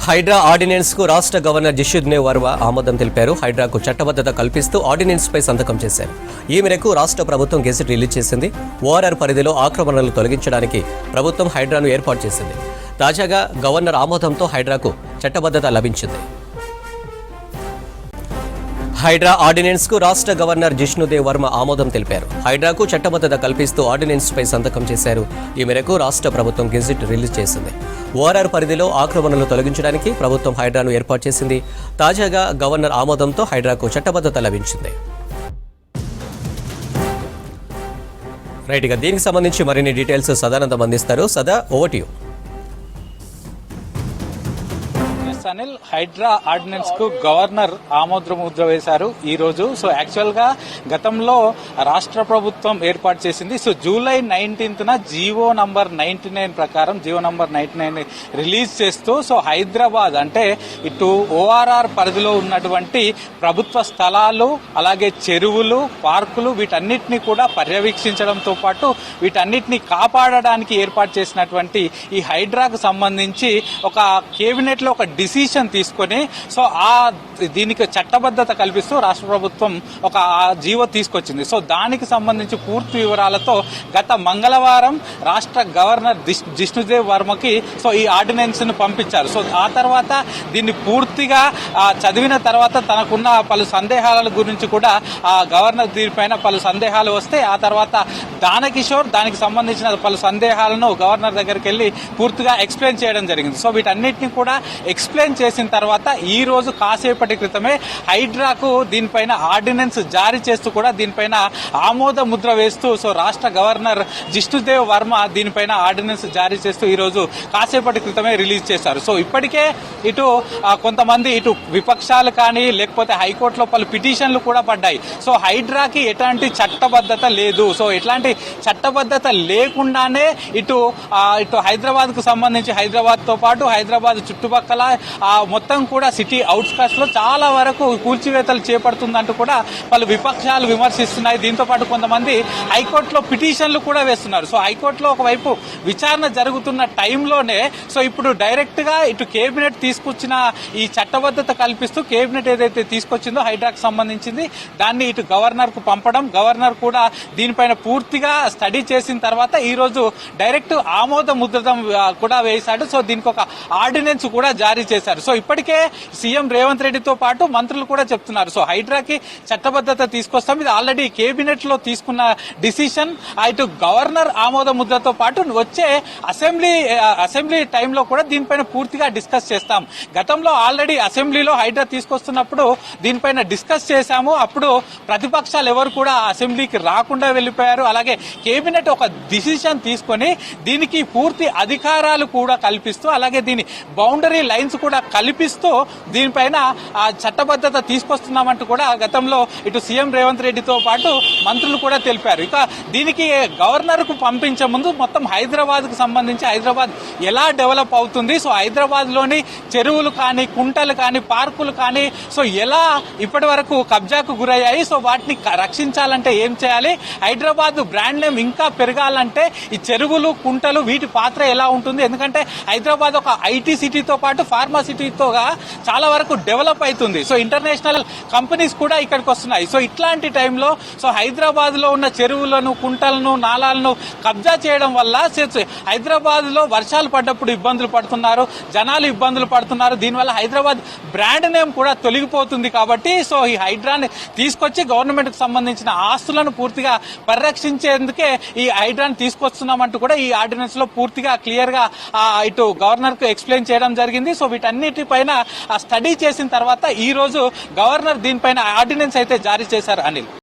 Hydraa ordinance కు రాష్ట్ర governor Jishnu Dev Varma ఆమోదం తెలిపారు. హైడ్రాకు చట్టబద్ధత కల్పిస్తూ ఆర్డినెన్స్ పై సంతకం చేశారు. ఈ మేరకు రాష్ట్ర ప్రభుత్వం గెజెట్ రిలీజ్ చేసింది. ఓఆర్ఆర్ పరిధిలో ఆక్రమణలు తొలగించడానికి ప్రభుత్వం హైడ్రాను ఏర్పాటు చేసింది. తాజాగా గవర్నర్ ఆమోదంతో హైడ్రాకు చట్టబద్ధత లభించింది. హైడ్రా ఆర్డినెన్స్ కు రాష్ట్ర గవర్నర్ జిష్ణుదేవ్ వర్మ ఆమోదం తెలిపారు. హైడ్రాకు చట్టబద్ధత కల్పిస్తూ ఆర్డినెన్స్ పై సంతకం చేశారు. ఈ మేరకు రాష్ట్ర ప్రభుత్వం గెజెట్ రిలీజ్ చేసింది. ఓఆర్ఆర్ పరిధిలో ఆక్రమణలు తొలగించడానికి ప్రభుత్వం హైడ్రాను ఏర్పాటు చేసింది. తాజాగా గవర్నర్ ఆమోదంతో హైడ్రాకు చట్టబద్ధత లభించింది. రైట్గా దీనికి సంబంధించి మరిన్ని డీటెయిల్స్ సదానందం అందిస్తారు. Sada, over to you. Anil, Hydraa ordinance కు గవర్నర్ ఆమోద ముద్ర వేశారు ఈ రోజు. సో యాక్చువల్ గా గతంలో రాష్ట్ర ప్రభుత్వం ఏర్పాటు చేసింది. సో జూలై 19న జీవో నంబర్ 99 ప్రకారం జీవో నంబర్ 99 రిలీజ్ చేస్తూ సో హైదరాబాద్ అంటే ఇటు ఓఆర్ఆర్ పరిధిలో ఉన్నటువంటి ప్రభుత్వ స్థలాలు, అలాగే చెరువులు, పార్కులు వీటన్నిటిని కూడా పర్యవేక్షించడంతో పాటు వీటన్నిటిని కాపాడడానికి ఏర్పాటు చేసినటువంటి ఈ హైడ్రాకు సంబంధించి ఒక కేబినెట్ లో ఒక డిసిషన్ తీసుకొని సో దీనికి చట్టబద్ధత కల్పిస్తూ రాష్ట్ర ప్రభుత్వం ఒక జీవో తీసుకొచ్చింది. సో దానికి సంబంధించి పూర్తి వివరాలతో గత మంగళవారం రాష్ట్ర గవర్నర్ జిష్ణుదేవ్ వర్మకి సో ఈ ఆర్డినెన్స్ ను పంపించారు. సో ఆ తర్వాత దీన్ని పూర్తిగా చదివిన తర్వాత తనకున్న పలు సందేహాల గురించి కూడా గవర్నర్ దీనిపైన పలు సందేహాలు వస్తే ఆ తర్వాత దానకిషోర్ దానికి సంబంధించిన పలు సందేహాలను గవర్నర్ దగ్గరికి వెళ్లి పూర్తిగా ఎక్స్ప్లెయిన్ చేయడం జరిగింది. సో వీటన్నిటిని కూడా ఎక్స్ప్లెయిన్ చేసిన తర్వాత ఈ రోజు కాసేపటి క్రితమే హైడ్రాకు దీనిపైన ఆర్డినెన్స్ జారీ చేస్తూ కూడా దీనిపైన ఆమోద ముద్ర వేస్తూ సో రాష్ట్ర గవర్నర్ జిష్ణుదేవ్ వర్మ దీనిపైన ఆర్డినెన్స్ జారీ చేస్తూ ఈ రోజు కాసేపటి క్రితమే రిలీజ్ చేశారు. సో ఇప్పటికే ఇటు కొంతమంది ఇటు విపక్షాలు కానీ లేకపోతే హైకోర్టులో పలు పిటిషన్లు కూడా పడ్డాయి. సో హైడ్రాకి ఎట్లాంటి చట్టబద్ధత లేదు. సో ఎట్లాంటి చట్టబద్ధత లేకుండానే ఇటు హైదరాబాద్ కు సంబంధించి హైదరాబాద్ తో పాటు హైదరాబాద్ చుట్టుపక్కల మొత్తం కూడా సిటీ అవుట్స్కట్స్ లో చాలా వరకు కూల్చివేతలు చేపడుతుందంటూ కూడా పలు విపక్షాలు విమర్శిస్తున్నాయి. దీంతో పాటు కొంతమంది హైకోర్టులో పిటిషన్లు కూడా వేస్తున్నారు. సో హైకోర్టులో ఒకవైపు విచారణ జరుగుతున్న టైంలోనే సో ఇప్పుడు డైరెక్ట్ గా ఇటు కేబినెట్ తీసుకొచ్చిన ఈ చట్టబద్ధత కల్పిస్తూ కేబినెట్ ఏదైతే తీసుకొచ్చిందో హైడ్రాకు సంబంధించింది దాన్ని ఇటు గవర్నర్ కు పంపడం, గవర్నర్ కూడా దీనిపైన పూర్తిగా స్టడీ చేసిన తర్వాత ఈ రోజు డైరెక్ట్ ఆమోద ముద్ర కూడా వేశాడు. సో దీనికి ఒక ఆర్డినెన్స్ కూడా జారీ చేశారు. సో ఇప్పటికే సీఎం రేవంత్ రెడ్డితో పాటు మంత్రులు కూడా చెప్తున్నారు సో హైడ్రాకి చట్టబద్ధత తీసుకొస్తాం, ఇది ఆల్రెడీ కేబినెట్ లో తీసుకున్న డిసిషన్, ఇటు గవర్నర్ ఆమోద ముద్రతో పాటు వచ్చే అసెంబ్లీ టైంలో కూడా దీనిపైన పూర్తిగా డిస్కస్ చేస్తాం. గతంలో ఆల్రెడీ అసెంబ్లీలో హైడ్రా తీసుకొస్తున్నప్పుడు దీనిపైన డిస్కస్ చేశాము. అప్పుడు ప్రతిపక్షాలు ఎవరు కూడా అసెంబ్లీకి రాకుండా వెళ్లిపోయారు. అలాగే కేబినెట్ ఒక డిసిషన్ తీసుకొని దీనికి పూర్తి అధికారాలు కూడా కల్పిస్తూ అలాగే దీని బౌండరీ లైన్స్ కూడా కల్పిస్తూ దీనిపైన చట్టబద్ధత తీసుకొస్తున్నామంటూ కూడా గతంలో ఇటు సీఎం రేవంత్ రెడ్డితో పాటు మంత్రులు కూడా తెలిపారు. ఇక దీనికి గవర్నర్ కు పంపించే ముందు మొత్తం హైదరాబాద్ కు సంబంధించి హైదరాబాద్ ఎలా డెవలప్ అవుతుంది, సో హైదరాబాద్ లోని చెరువులు కానీ కుంటలు కానీ పార్కులు కానీ సో ఎలా ఇప్పటి వరకు కబ్జాకు గురయ్యాయి, సో వాటిని రక్షించాలంటే ఏం చేయాలి, హైదరాబాద్ బ్రాండ్ నేమ్ ఇంకా పెరగాలంటే ఈ చెరువులు కుంటలు వీటి పాత్ర ఎలా ఉంటుంది, ఎందుకంటే హైదరాబాద్ ఒక ఐటీ సిటీతో పాటు ఫార్మా సిటీతో చాలా వరకు డెవలప్ అవుతుంది. సో ఇంటర్నేషనల్ కంపెనీస్ కూడా ఇక్కడికి వస్తున్నాయి. సో ఇట్లాంటి టైంలో సో హైదరాబాద్ లో ఉన్న చెరువులను కుంటలను నాలాలను కబ్జా చేయడం వల్ల హైదరాబాద్ లో వర్షాలు పడ్డప్పుడు ఇబ్బందులు పడుతున్నారు, జనాలు ఇబ్బందులు పడుతున్నారు. దీనివల్ల హైదరాబాద్ బ్రాండ్ నేమ్ కూడా తొలగిపోతుంది. కాబట్టి సో ఈ హైడ్రాని తీసుకొచ్చి గవర్నమెంట్ కు సంబంధించిన ఆస్తులను పూర్తిగా పరిరక్షించేందుకే ఈ హైడ్రాని తీసుకొస్తున్నామంటూ కూడా ఈ ఆర్డినెన్స్ లో పూర్తిగా క్లియర్ గా ఇటు గవర్నర్ కు ఎక్స్ప్లెయిన్ చేయడం జరిగింది. సో వీటన్నిటిపైన స్టడీ చేసిన తర్వాత ఈ రోజు గవర్నర్ దీనిపైన ఆర్డినెన్స్ అయితే జారీ చేశారు. అనిల్.